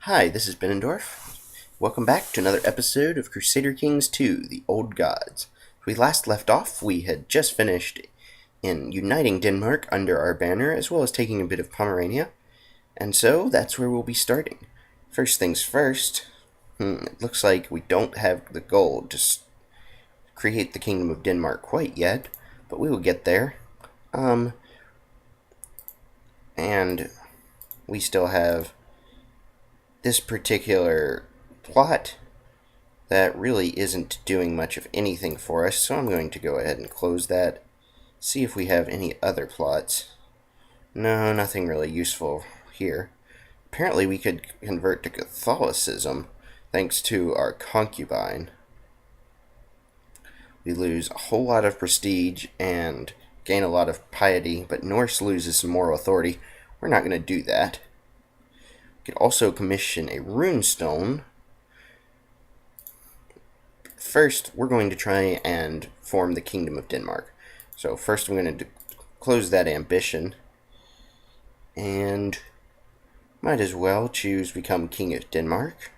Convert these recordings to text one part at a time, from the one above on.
Hi, this is Benandorf. Welcome back to another episode of Crusader Kings 2, The Old Gods. We last left off, we had just finished in uniting Denmark under our banner, as well as taking a bit of Pomerania, and so that's where we'll be starting. First things first, it looks like we don't have the gold to create the Kingdom of Denmark quite yet, but we will get there. And we still have this particular plot that really isn't doing much of anything for us, so I'm going to go ahead and close that. See if we have any other plots. No, nothing really useful here. Apparently we could convert to Catholicism thanks to our concubine. We lose a whole lot of prestige and gain a lot of piety, but Norse loses some moral authority. We're not going to do that. We could also commission a runestone. First, we're going to try and form the Kingdom of Denmark. So first I'm going to close that ambition. And might as well choose become King of Denmark.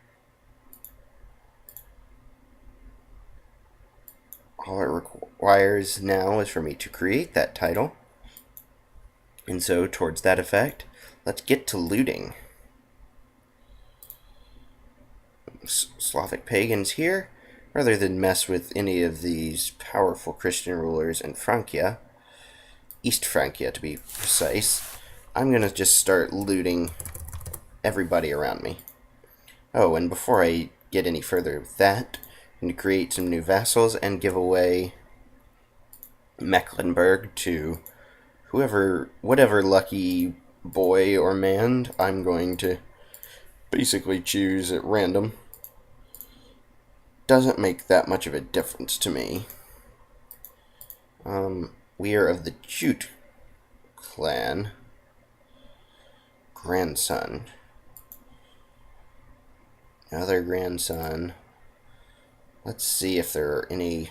All it requires now is for me to create that title. And so, towards that effect, let's get to looting. Slavic pagans here. Rather than mess with any of these powerful Christian rulers in Francia, East Francia to be precise, I'm going to just start looting everybody around me. Oh, and before I get any further with that, I'm going to create some new vassals and give away Mecklenburg to whatever lucky boy or man I'm going to basically choose at random. Doesn't make that much of a difference to me. We are of the Jute clan. Grandson. Another grandson. Let's see if there are any...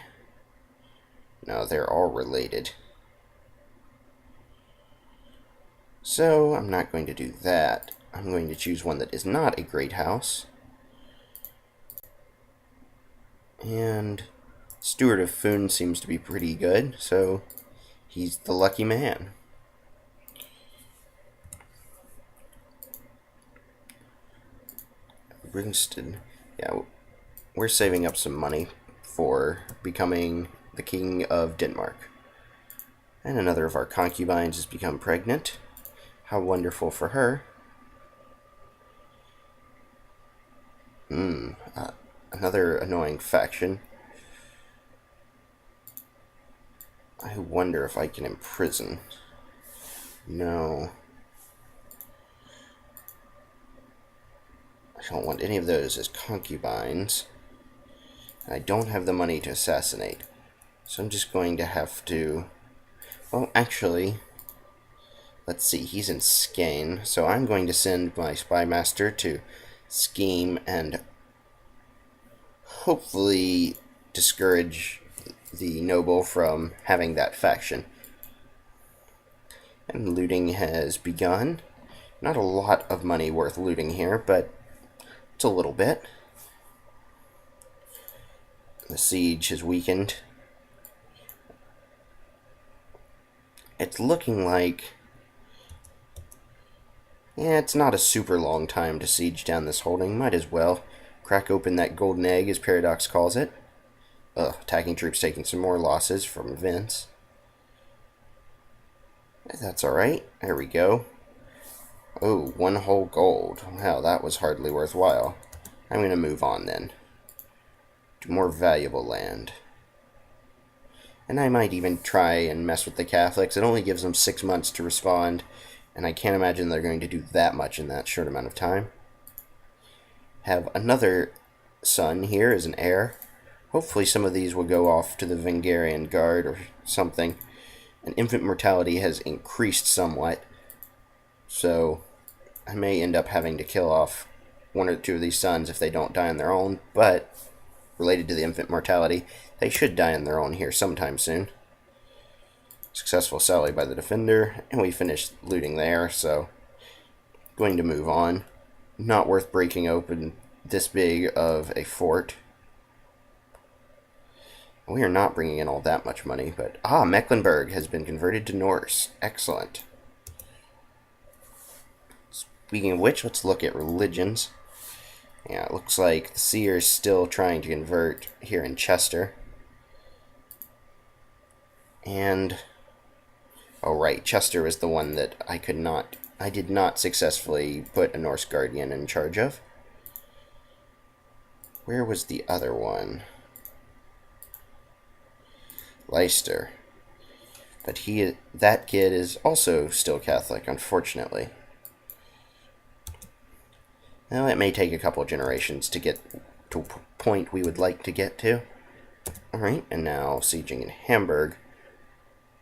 No, they're all related. So, I'm not going to do that. I'm going to choose one that is not a great house. And Steward of Foon seems to be pretty good, so he's the lucky man. Ringsted. Yeah, we're saving up some money for becoming the King of Denmark. And another of our concubines has become pregnant. How wonderful for her. Another annoying faction. I wonder if I can imprison. No. I don't want any of those as concubines. And I don't have the money to assassinate. So I'm just going to have to... Well, actually... Let's see, he's in Skane. So I'm going to send my spy master to scheme and hopefully discourage the noble from having that faction. And looting has begun. Not a lot of money worth looting here, but it's a little bit. The siege has weakened. It's looking like... Yeah, it's not a super long time to siege down this holding. Might as well crack open that golden egg, as Paradox calls it. Attacking troops taking some more losses from Vince. That's alright. There we go. Oh, 1 whole gold. Wow, that was hardly worthwhile. I'm going to move on then to more valuable land. And I might even try and mess with the Catholics. It only gives them 6 months to respond, and I can't imagine they're going to do that much in that short amount of time. Have another son here as an heir. Hopefully some of these will go off to the Vengarian Guard or something. And infant mortality has increased somewhat, so I may end up having to kill off 1 or 2 of these sons if they don't die on their own, but related to the infant mortality, they should die on their own here sometime soon. Successful sally by the defender, and we finished looting there, so going to move on. not worth breaking open this big of a fort. We are not bringing in all that much money, but... Mecklenburg has been converted to Norse. Excellent. Speaking of which, let's look at religions. Yeah, it looks like the Seer is still trying to convert here in Chester. And... oh, right, Chester was the one that I did not successfully put a Norse Guardian in charge of. Where was the other one? Leicester. But that kid is also still Catholic, unfortunately. Well, it may take a couple generations to get to a point we would like to get to. Alright, and now sieging in Hamburg,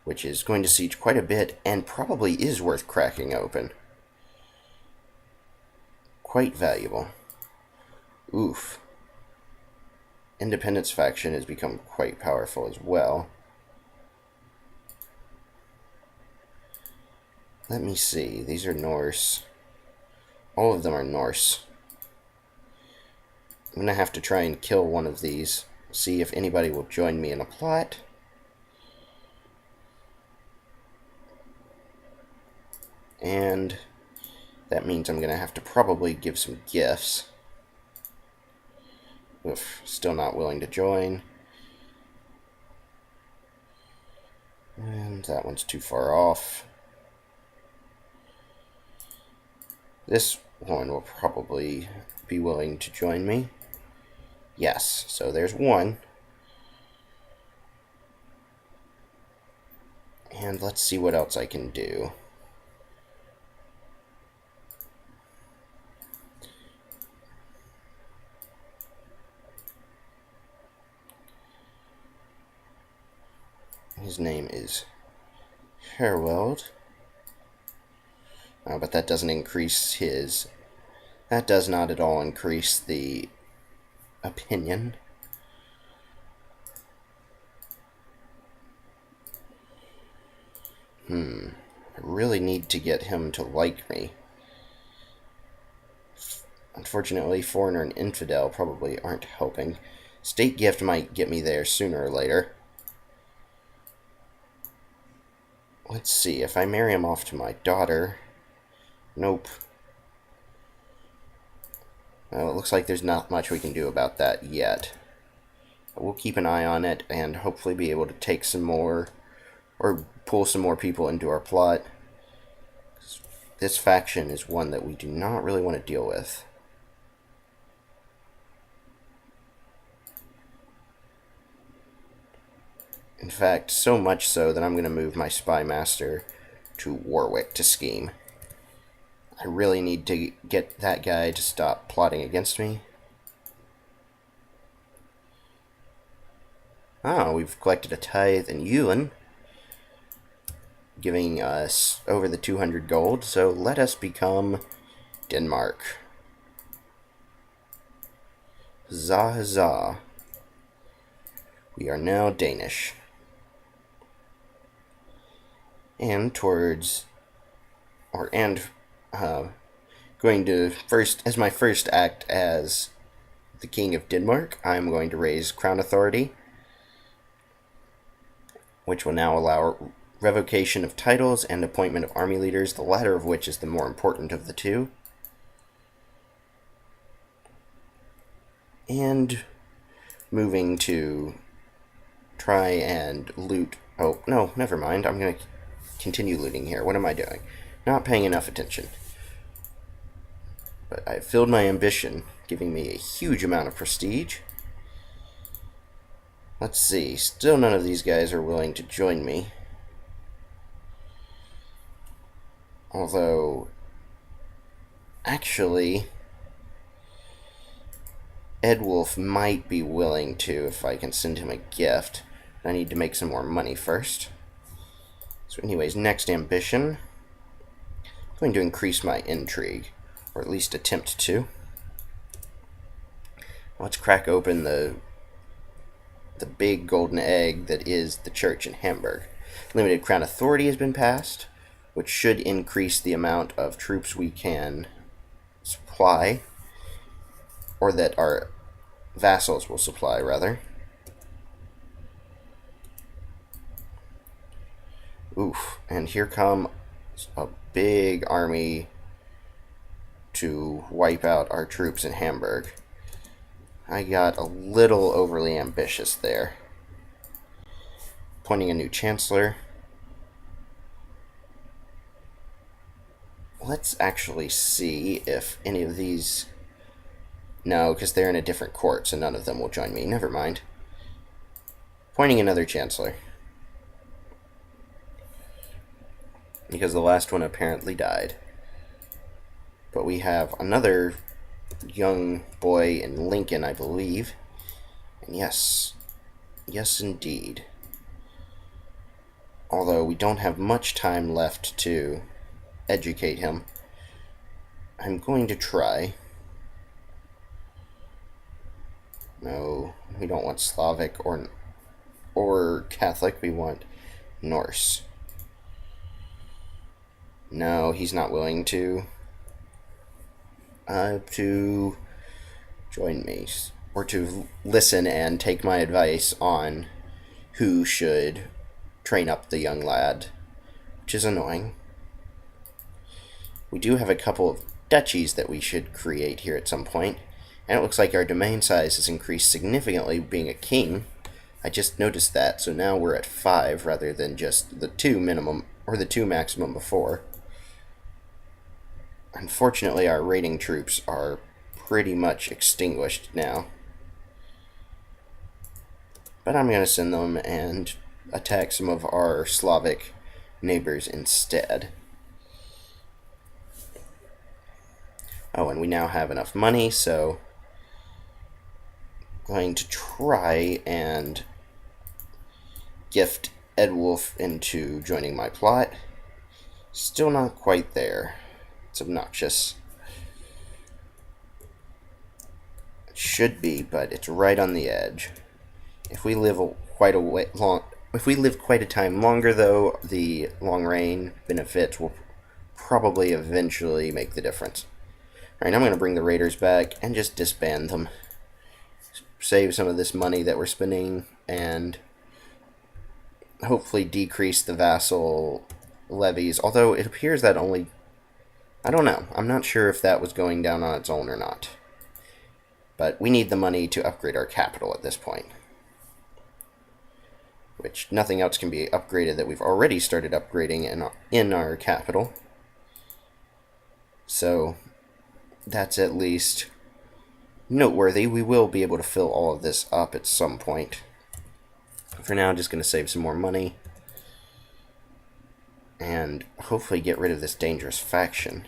which is going to siege quite a bit, and probably is worth cracking open. Quite valuable. Oof. Independence faction has become quite powerful as well. Let me see. These are Norse. All of them are Norse. I'm going to have to try and kill one of these. See if anybody will join me in a plot. And that means I'm going to have to probably give some gifts. Oof, still not willing to join. And that one's too far off. This one will probably be willing to join me. Yes, so there's one. And let's see what else I can do. His name is Herweld. But that doesn't increase his... that does not at all increase the opinion. I really need to get him to like me. Unfortunately, foreigner and infidel probably aren't helping. State gift might get me there sooner or later. Let's see, if I marry him off to my daughter... nope. Well, it looks like there's not much we can do about that yet. But we'll keep an eye on it and hopefully be able to take some more, or pull some more people into our plot. This faction is one that we do not really want to deal with. In fact, so much so that I'm going to move my spy master to Warwick to scheme. I really need to get that guy to stop plotting against me. We've collected a tithe in Jylland, giving us over the 200 gold, so let us become Denmark. Huzzah, huzzah. We are now Danish. And going to as my first act as the King of Denmark, I'm going to raise Crown Authority, which will now allow revocation of titles and appointment of army leaders, the latter of which is the more important of the two. And moving to try and loot... oh, no, never mind. I'm going to continue looting here. What am I doing? Not paying enough attention. But I've filled my ambition, giving me a huge amount of prestige. Let's see. Still none of these guys are willing to join me. Although, actually, Edwulf might be willing to if I can send him a gift. I need to make some more money first. So anyways, next ambition. I'm going to increase my intrigue, or at least attempt to. Let's crack open the big golden egg that is the church in Hamburg. Limited Crown Authority has been passed, which should increase the amount of troops we can supply, or that our vassals will supply, rather. Oof, and here comes a big army to wipe out our troops in Hamburg. I got a little overly ambitious there. Appointing a new chancellor. Let's actually see if any of these... No, because they're in a different court, so none of them will join me. Never mind. Appointing another chancellor. Because the last one apparently died. But we have another young boy in Lincoln, I believe. And yes, indeed. Although we don't have much time left to educate him, I'm going to try. No, we don't want Slavic or Catholic. We want Norse. No, he's not willing to join me, or to listen and take my advice on who should train up the young lad, which is annoying. We do have a couple of duchies that we should create here at some point, and it looks like our domain size has increased significantly being a king. I just noticed that, so now we're at 5 rather than just the 2 minimum, or the 2 maximum before. Unfortunately, our raiding troops are pretty much extinguished now. But I'm going to send them and attack some of our Slavic neighbors instead. Oh, and we now have enough money, so I'm going to try and gift Edwulf into joining my plot. Still not quite there. It's obnoxious. It should be, but it's right on the edge. If we live quite a time longer, though, the long reign benefits will probably eventually make the difference. Alright, I'm going to bring the raiders back and just disband them. Save some of this money that we're spending and hopefully decrease the vassal levies. Although it appears that only... I don't know. I'm not sure if that was going down on its own or not. But we need the money to upgrade our capital at this point. Which nothing else can be upgraded that we've already started upgrading in our capital. So that's at least noteworthy. We will be able to fill all of this up at some point. For now, I'm just going to save some more money. And hopefully get rid of this dangerous faction.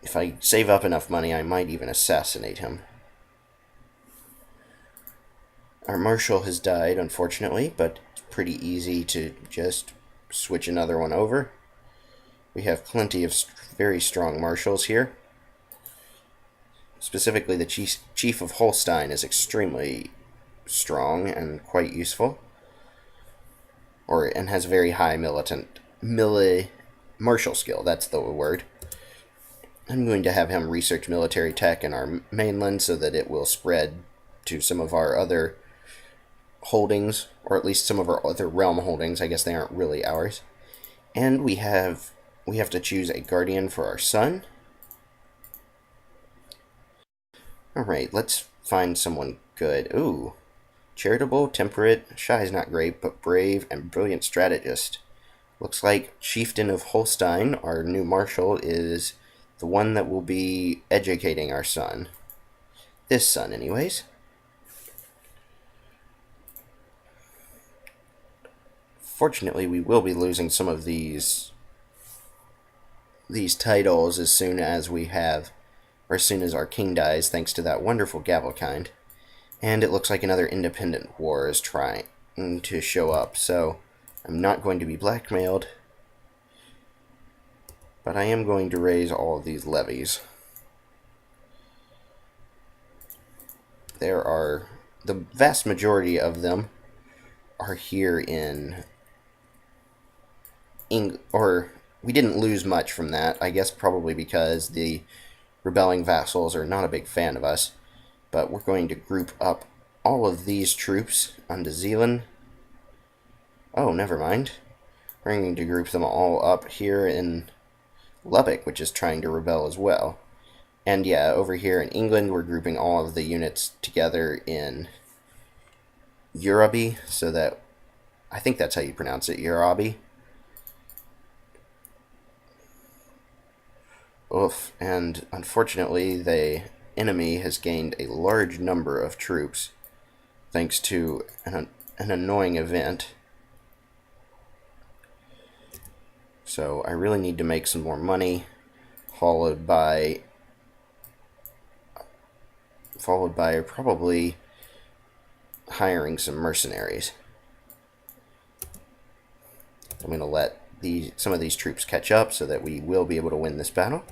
If I save up enough money, I might even assassinate him. Our marshal has died, unfortunately, but it's pretty easy to just switch another one over. We have plenty of very strong marshals here. Specifically, the Chief of Holstein is extremely strong and quite useful. And has very high martial skill, that's the word. I'm going to have him research military tech in our mainland so that it will spread to some of our other holdings, or at least some of our other realm holdings. I guess they aren't really ours. And we have to choose a guardian for our son. Alright, let's find someone good. Ooh. Charitable, temperate, shy is not great, but brave and brilliant strategist. Looks like Chieftain of Holstein, our new marshal, is the one that will be educating our son. This son, anyways. Fortunately, we will be losing some of these titles as soon as our king dies, thanks to that wonderful Gavelkind. And it looks like another independent war is trying to show up, so I'm not going to be blackmailed. But I am going to raise all of these levies. The vast majority of them are here in we didn't lose much from that. I guess probably because the rebelling vassals are not a big fan of us. But we're going to group up all of these troops onto Jylland. Oh, never mind. We're going to group them all up here in Lubbock, which is trying to rebel as well. And yeah, over here in England, we're grouping all of the units together in Urabi, so that, I think that's how you pronounce it, Urabi. Oof, and unfortunately, the enemy has gained a large number of troops, thanks to an annoying event. So I really need to make some more money, followed by probably hiring some mercenaries. I'm going to let some of these troops catch up so that we will be able to win this battle.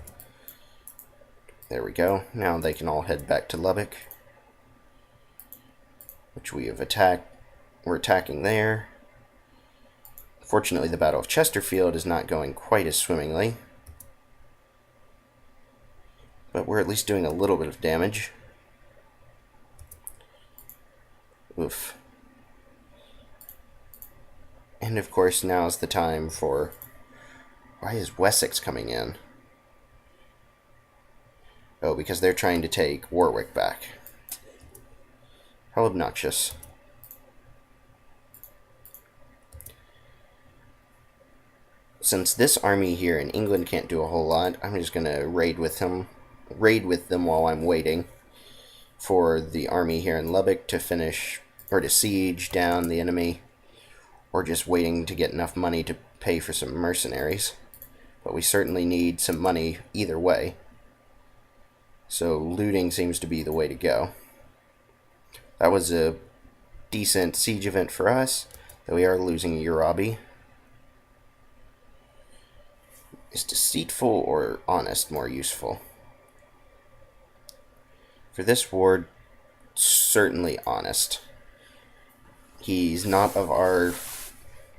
There we go. Now they can all head back to Lubbock, which we have attacked. We're attacking there. Fortunately, the Battle of Chesterfield is not going quite as swimmingly, but we're at least doing a little bit of damage. Oof. And of course, now's the time for... Why is Wessex coming in? Oh, because they're trying to take Warwick back. How obnoxious. Since this army here in England can't do a whole lot, I'm just going to raid with them while I'm waiting for the army here in Lubbock to finish, or to siege down the enemy, or just waiting to get enough money to pay for some mercenaries. But we certainly need some money either way. So looting seems to be the way to go. That was a decent siege event for us, though we are losing Urabi. Is deceitful or honest more useful? For this war, certainly honest. He's not of our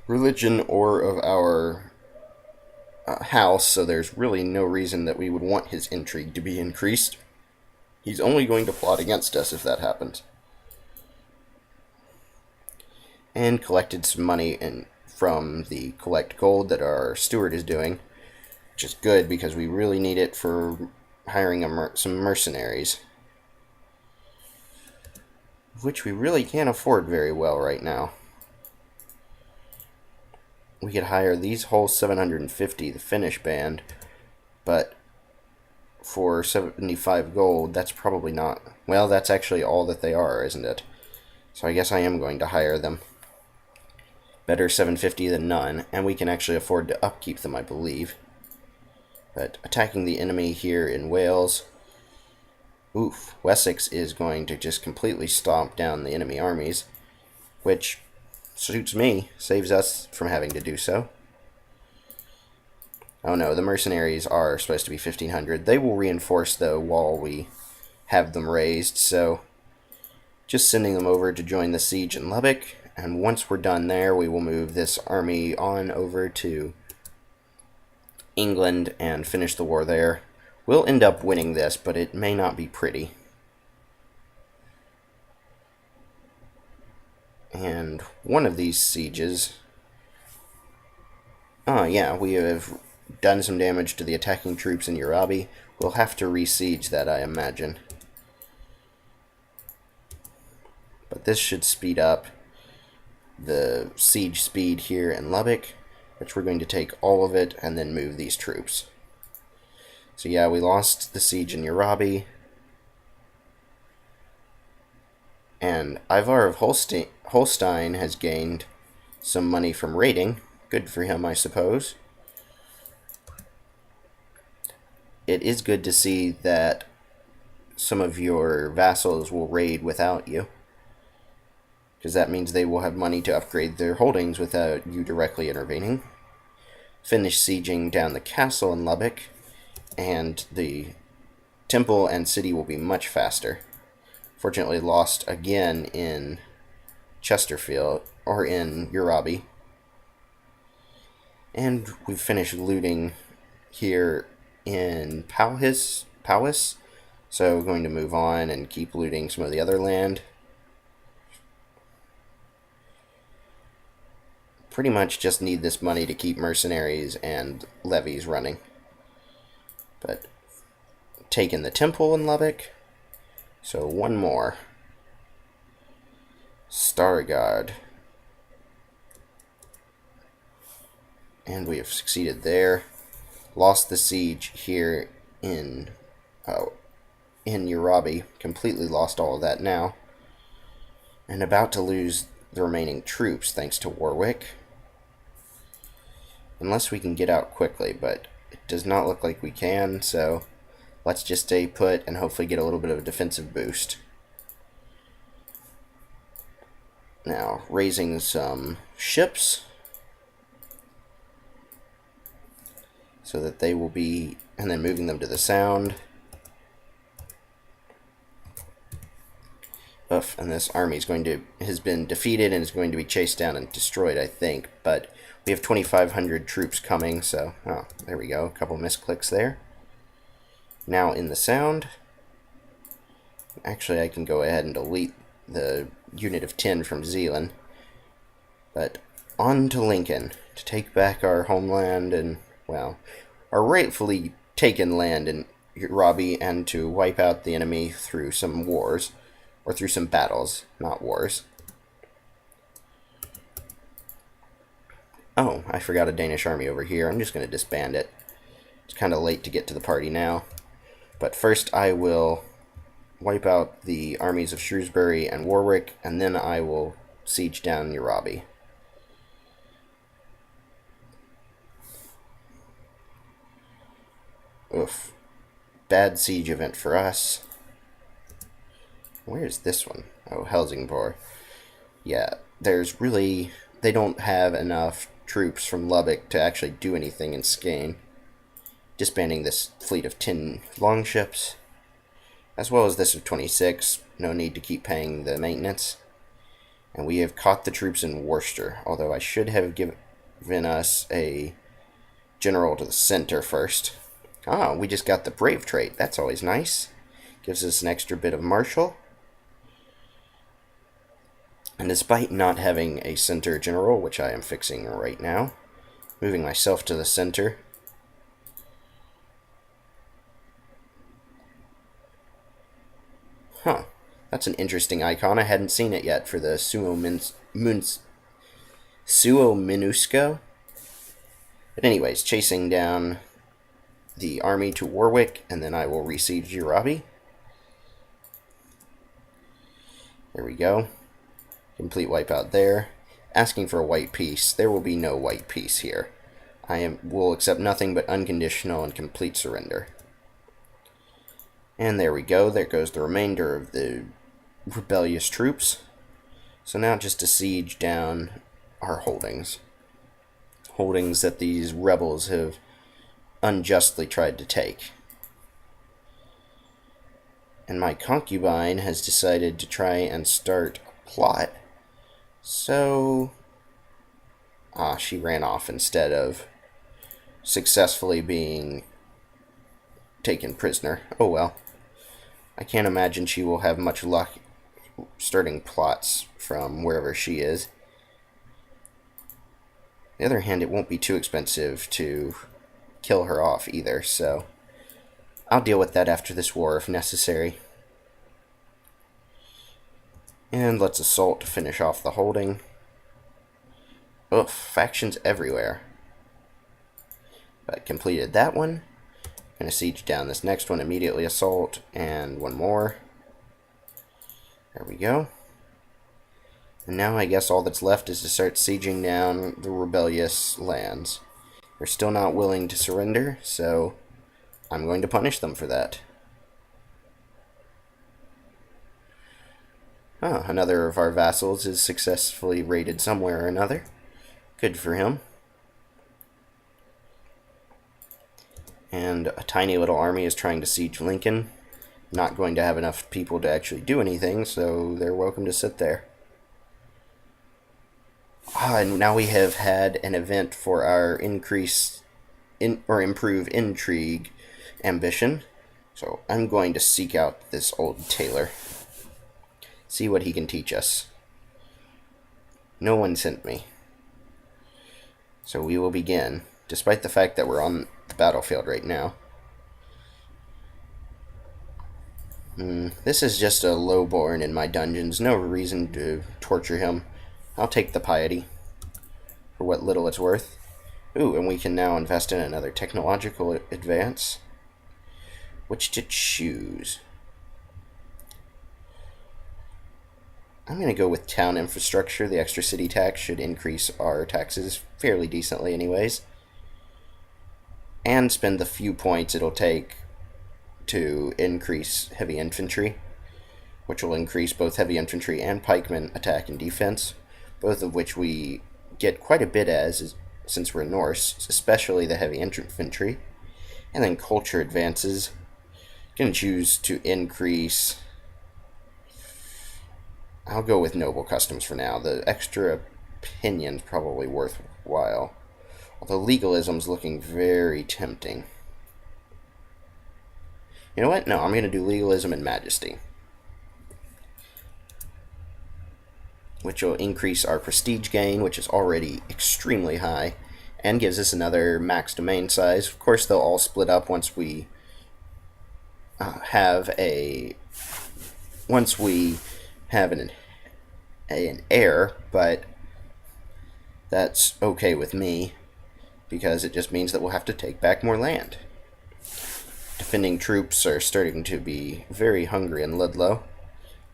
religion or of our house, so there's really no reason that we would want his intrigue to be increased. He's only going to plot against us if that happens. And collected some money from the collect gold that our steward is doing, which is good because we really need it for hiring some mercenaries, which we really can't afford very well right now. We could hire these whole 750, the Finnish band, but for 75 gold, that's probably not... Well, that's actually all that they are, isn't it? So I guess I am going to hire them. Better 750 than none, and we can actually afford to upkeep them, I believe. But attacking the enemy here in Wales... Oof, Wessex is going to just completely stomp down the enemy armies, which suits me, saves us from having to do so. Oh no, the mercenaries are supposed to be 1,500. They will reinforce, though, while we have them raised, so just sending them over to join the siege in Lubbock, and once we're done there, we will move this army on over to England and finish the war there. We'll end up winning this, but it may not be pretty. And one of these sieges... Oh, yeah, we have done some damage to the attacking troops in Urabi. We'll have to re-siege that, I imagine. But this should speed up the siege speed here in Lubbock, which we're going to take all of it and then move these troops. So yeah, we lost the siege in Urabi. And Ivar of Holstein has gained some money from raiding. Good for him, I suppose. It is good to see that some of your vassals will raid without you, because that means they will have money to upgrade their holdings without you directly intervening. Finish sieging down the castle in Lubbock, and the temple and city will be much faster. Fortunately, lost again in Chesterfield, or in Urabi. And we've finished looting here in Powys. So we're going to move on and keep looting some of the other land. Pretty much just need this money to keep mercenaries and levies running. But taking the temple in Lubbock. So one more. Stargard. And we have succeeded there. Lost the siege here in Urabi. Completely lost all of that now. And about to lose the remaining troops thanks to Warwick. Unless we can get out quickly, but it does not look like we can, so let's just stay put and hopefully get a little bit of a defensive boost. Now, raising some ships so that they will be, and then moving them to the Sound. Oof, and this army has been defeated and is going to be chased down and destroyed, I think, but we have 2,500 troops coming, so, oh, there we go, a couple misclicks there. Now in the Sound, actually I can go ahead and delete the unit of 10 from Jylland, but on to Lincoln to take back our homeland and, well, our rightfully taken land in Urabi, and to wipe out the enemy through some wars, or through some battles, not wars. Oh, I forgot a Danish army over here. I'm just going to disband it. It's kind of late to get to the party now. But first I will wipe out the armies of Shrewsbury and Warwick, and then I will siege down Urabi. Oof. Bad siege event for us. Where's this one? Oh, Helsingborg. Yeah, they don't have enough troops from Lubbock to actually do anything in Skane. Disbanding this fleet of 10 longships, as well as this of 26. No need to keep paying the maintenance. And we have caught the troops in Worcester, although I should have given us a general to the center first. Ah, we just got the brave trait. That's always nice. Gives us an extra bit of martial. And despite not having a center general, which I am fixing right now, moving myself to the center. Huh. That's an interesting icon. I hadn't seen it yet for the Suo Minusco. But anyways, chasing down the army to Warwick, and then I will resiege Urabi. There we go. Complete wipeout there. Asking for a white peace. There will be no white peace here. Will accept nothing but unconditional and complete surrender. And there we go. There goes the remainder of the rebellious troops. So now just to siege down our holdings. Holdings that these rebels have unjustly tried to take. And my concubine has decided to try and start a plot. So, she ran off instead of successfully being taken prisoner. Oh well. I can't imagine she will have much luck starting plots from wherever she is. On the other hand, it won't be too expensive to kill her off either, so I'll deal with that after this war if necessary. And let's assault to finish off the holding. Ugh, factions everywhere. But completed that one. Gonna siege down this next one, immediately assault, and one more. There we go. And now I guess all that's left is to start sieging down the rebellious lands. They're still not willing to surrender, so I'm going to punish them for that. Oh, another of our vassals is successfully raided somewhere or another. Good for him. And a tiny little army is trying to siege Lincoln. Not going to have enough people to actually do anything, so they're welcome to sit there. And now we have had an event for our improve intrigue ambition. So I'm going to seek out this old tailor. See what he can teach us. No one sent me. So we will begin, despite the fact that we're on the battlefield right now. This is just a lowborn in my dungeons. No reason to torture him. I'll take the piety for what little it's worth. Ooh, and we can now invest in another technological advance. Which to choose? I'm going to go with town infrastructure. The extra city tax should increase our taxes fairly decently anyways. And spend the few points it'll take to increase heavy infantry, which will increase both heavy infantry and pikemen attack and defense, both of which we get quite a bit since we're Norse, especially the heavy infantry. And then culture advances. Going to choose to increase. I'll go with noble customs for now. The extra opinion's probably worthwhile, although legalism's looking very tempting. You know what? No, I'm going to do legalism and majesty, which will increase our prestige gain, which is already extremely high, and gives us another max domain size. Of course, they'll all split up once we have an heir, but that's okay with me because it just means that we'll have to take back more land. Defending troops are starting to be very hungry in Ludlow,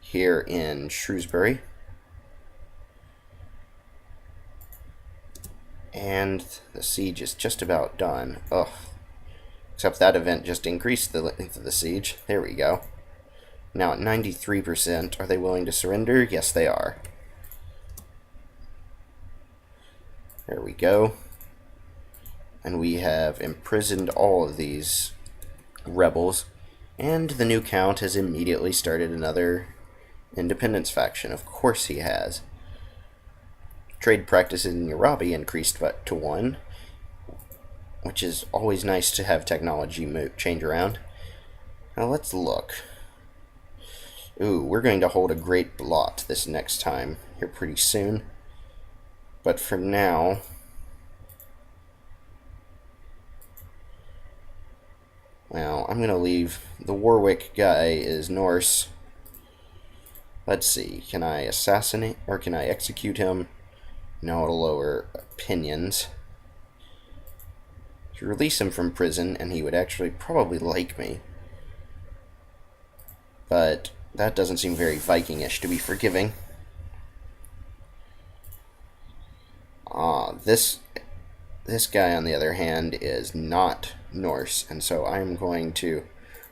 here in Shrewsbury. And the siege is just about done. Ugh. Except that event just increased the length of the siege. There we go. Now at 93%, are they willing to surrender? Yes, they are. There we go. And we have imprisoned all of these rebels, and the new count has immediately started another independence faction. Of course he has. Trade practices in Urabi increased to 1, which is always nice to have technology change around. Now let's look. Ooh, we're going to hold a great blot this next time here pretty soon. But for now, well, I'm going to leave. The Warwick guy is Norse. Let's see. Can I assassinate or can I execute him? No, it'll lower opinions. To release him from prison, and he would actually probably like me. But that doesn't seem very Viking-ish to be forgiving. This guy, on the other hand, is not Norse, and so I'm going to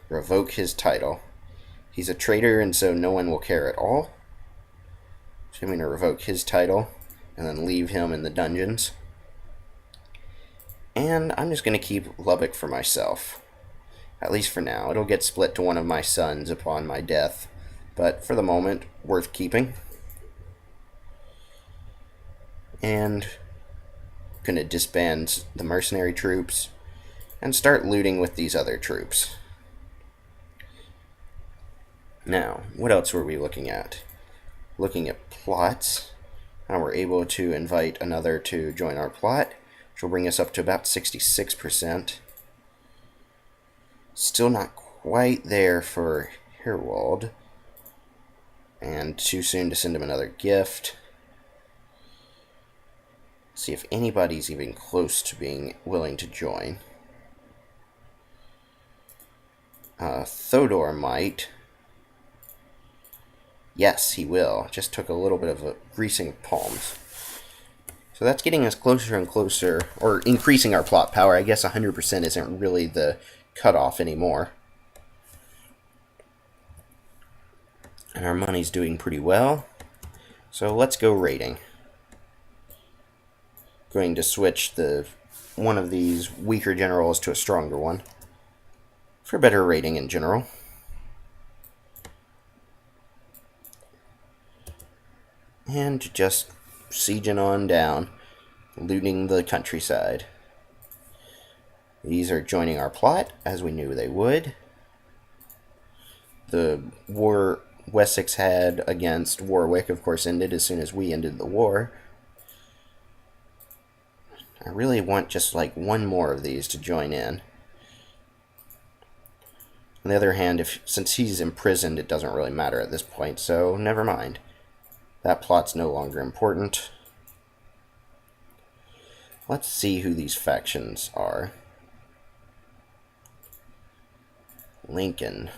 revoke his title. He's a traitor, and so no one will care at all. So I'm going to revoke his title, and then leave him in the dungeons. And I'm just going to keep Lubbock for myself. At least for now. It'll get split to one of my sons upon my death, but for the moment, worth keeping. And going to disband the mercenary troops and start looting with these other troops. Now, what else were we looking at? Looking at plots. Now we're able to invite another to join our plot, which will bring us up to about 66%. Still not quite there for Herwald, and too soon to send him another gift. See if anybody's even close to being willing to join. Thodor might. Yes, he will. Just took a little bit of a greasing of palms. So that's getting us closer and closer, or increasing our plot power. I guess 100% isn't really the cutoff anymore. And our money's doing pretty well. So let's go raiding. Going to switch one of these weaker generals to a stronger one for better rating in general. And just sieging on down, looting the countryside. These are joining our plot, as we knew they would. The war Wessex had against Warwick, of course, ended as soon as we ended the war. I really want just like one more of these to join in. On the other hand, since he's imprisoned, it doesn't really matter at this point, so never mind. That plot's no longer important. Let's see who these factions are. Lincoln.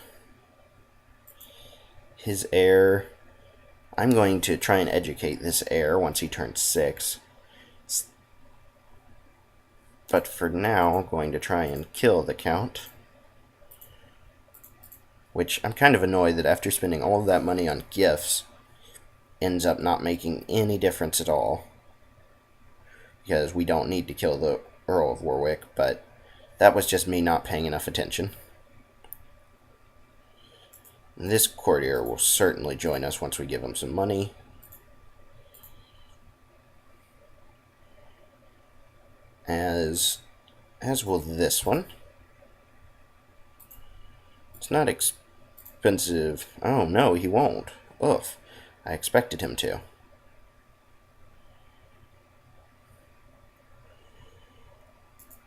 His heir. I'm going to try and educate this heir once he turns 6. But for now, I'm going to try and kill the Count. Which I'm kind of annoyed that after spending all of that money on gifts, ends up not making any difference at all. Because we don't need to kill the Earl of Warwick, but that was just me not paying enough attention. And this courtier will certainly join us once we give him some money. As will this one. It's not expensive. Oh no, he won't. Oof. I expected him to.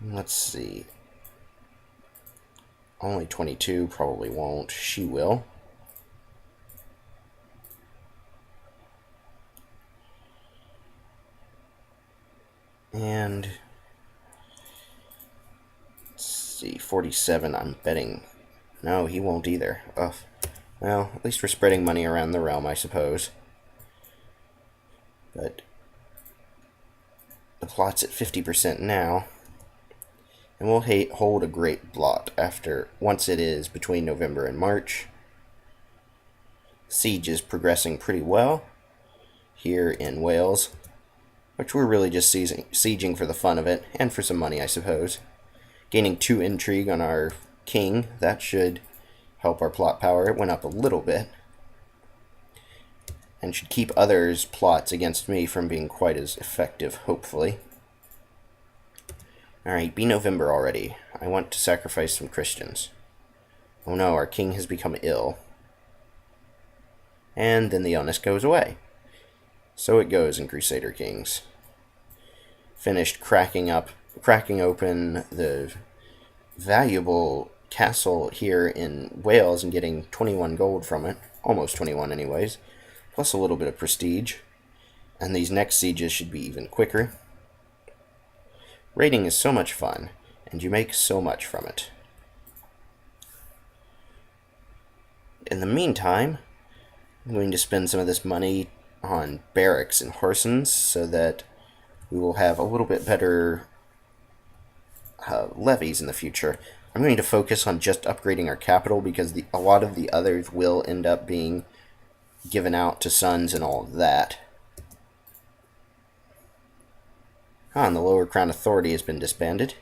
Let's see. Only 22 probably won't. She will. And let's see, 47, I'm betting. No, he won't either. Ugh. Well, at least we're spreading money around the realm, I suppose. But the plot's at 50% now. And we'll hold a great blot once it is between November and March. Siege is progressing pretty well here in Wales, which we're really just sieging for the fun of it, and for some money, I suppose. Gaining 2 intrigue on our king, that should help our plot power. It went up a little bit, and should keep others' plots against me from being quite as effective, hopefully. Alright, be November already. I want to sacrifice some Christians. Oh no, our king has become ill. And then the illness goes away. So it goes in Crusader Kings. Finished cracking open the valuable castle here in Wales and getting 21 gold from it. Almost 21 anyways. Plus a little bit of prestige. And these next sieges should be even quicker. Raiding is so much fun, and you make so much from it. In the meantime, I'm going to spend some of this money on barracks and horsens so that we will have a little bit better levies in the future. I'm going to focus on just upgrading our capital because a lot of the others will end up being given out to sons and all of that. And the Lower Crown Authority has been disbanded.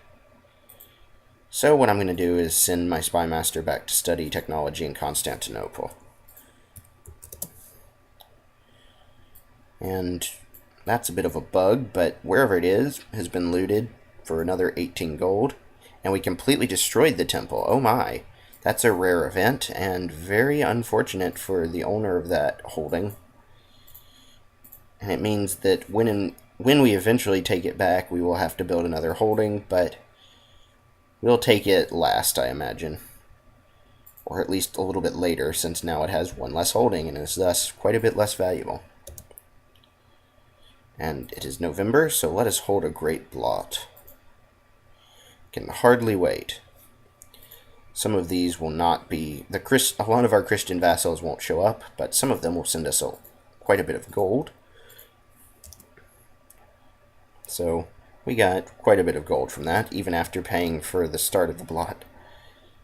So what I'm going to do is send my spy master back to study technology in Constantinople. And that's a bit of a bug, but wherever it is has been looted for another 18 gold. And we completely destroyed the temple. Oh my. That's a rare event, and very unfortunate for the owner of that holding. And it means that when we eventually take it back, we will have to build another holding, but we'll take it last, I imagine. Or at least a little bit later, since now it has one less holding and is thus quite a bit less valuable. And it is November, so let us hold a great blot. Can hardly wait. Some of these will not be... a lot of our Christian vassals won't show up, but some of them will send us quite a bit of gold. So we got quite a bit of gold from that, even after paying for the start of the blot.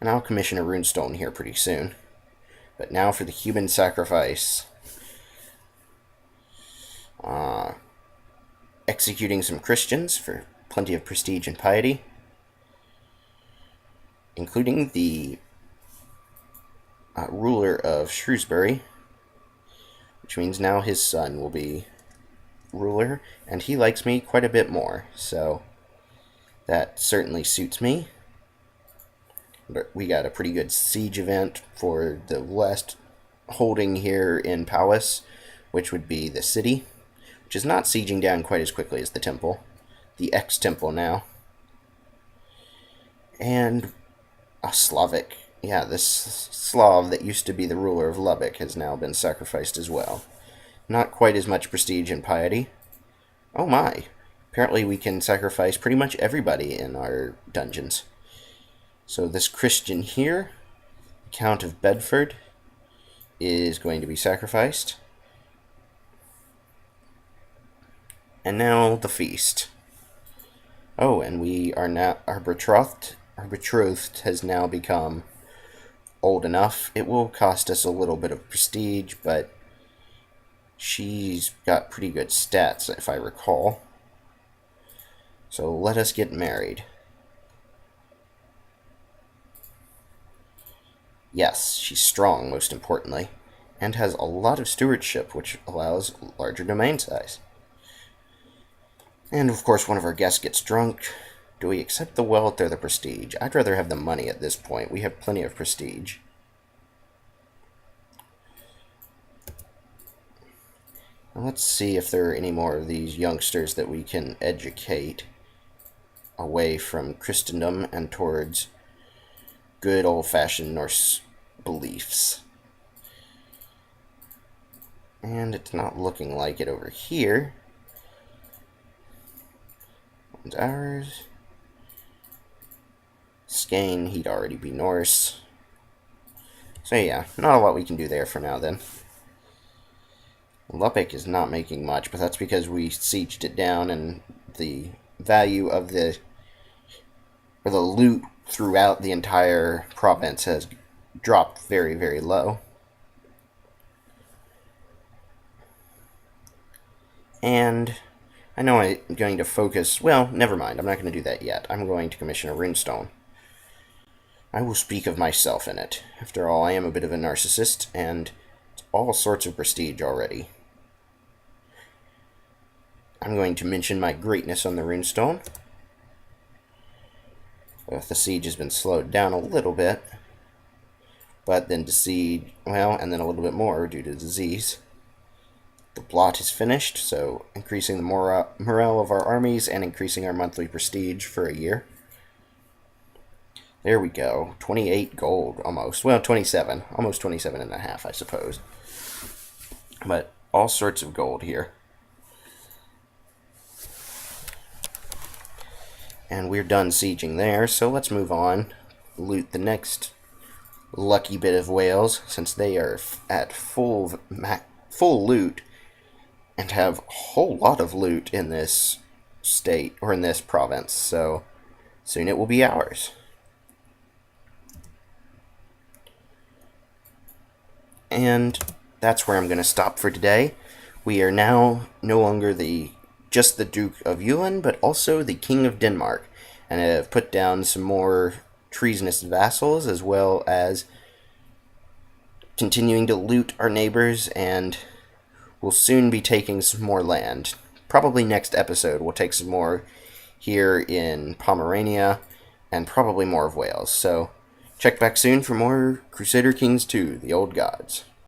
And I'll commission a runestone here pretty soon. But now for the human sacrifice. Executing some Christians for plenty of prestige and piety. Including the ruler of Shrewsbury. Which means now his son will be ruler, and he likes me quite a bit more, so that certainly suits me. But we got a pretty good siege event for the last holding here in Powys, which would be the city, which is not sieging down quite as quickly as the temple. The ex-temple now. And a Slavic. Yeah, this Slav that used to be the ruler of Lubbock has now been sacrificed as well. Not quite as much prestige and piety. Oh my. Apparently we can sacrifice pretty much everybody in our dungeons. So this Christian here, Count of Bedford, is going to be sacrificed. And now the feast. Oh, and we are now, our betrothed has now become old enough. It will cost us a little bit of prestige, but she's got pretty good stats, if I recall. So let us get married. Yes, she's strong, most importantly, and has a lot of stewardship, which allows larger domain size. And, of course, one of our guests gets drunk. Do we accept the wealth or the prestige? I'd rather have the money at this point. We have plenty of prestige. Now let's see if there are any more of these youngsters that we can educate away from Christendom and towards good old-fashioned Norse beliefs. And it's not looking like it over here. One's ours. Skane, he'd already be Norse. So yeah, not a lot we can do there for now then. Lubbock is not making much, but that's because we sieged it down and the value of the loot throughout the entire province has dropped very, very low. And I know I'm going to focus, well, never mind, I'm not going to do that yet. I'm going to commission a runestone. I will speak of myself in it. After all, I am a bit of a narcissist, and it's all sorts of prestige already. I'm going to mention my greatness on the runestone. The siege has been slowed down a little bit, but then to siege, well, and then a little bit more due to disease. The blot is finished, so increasing the morale of our armies and increasing our monthly prestige for a year. There we go. 28 gold, almost. Well, 27. Almost 27 and a half, I suppose. But all sorts of gold here. And we're done sieging there, so let's move on. Loot the next lucky bit of Wales, since they are at full loot and have a whole lot of loot in this state, or in this province, so soon it will be ours. And that's where I'm going to stop for today. We are now no longer just the Duke of Jylland, but also the King of Denmark, and have put down some more treasonous vassals, as well as continuing to loot our neighbors, and we'll soon be taking some more land. Probably next episode we'll take some more here in Pomerania, and probably more of Wales. So check back soon for more Crusader Kings 2, The Old Gods.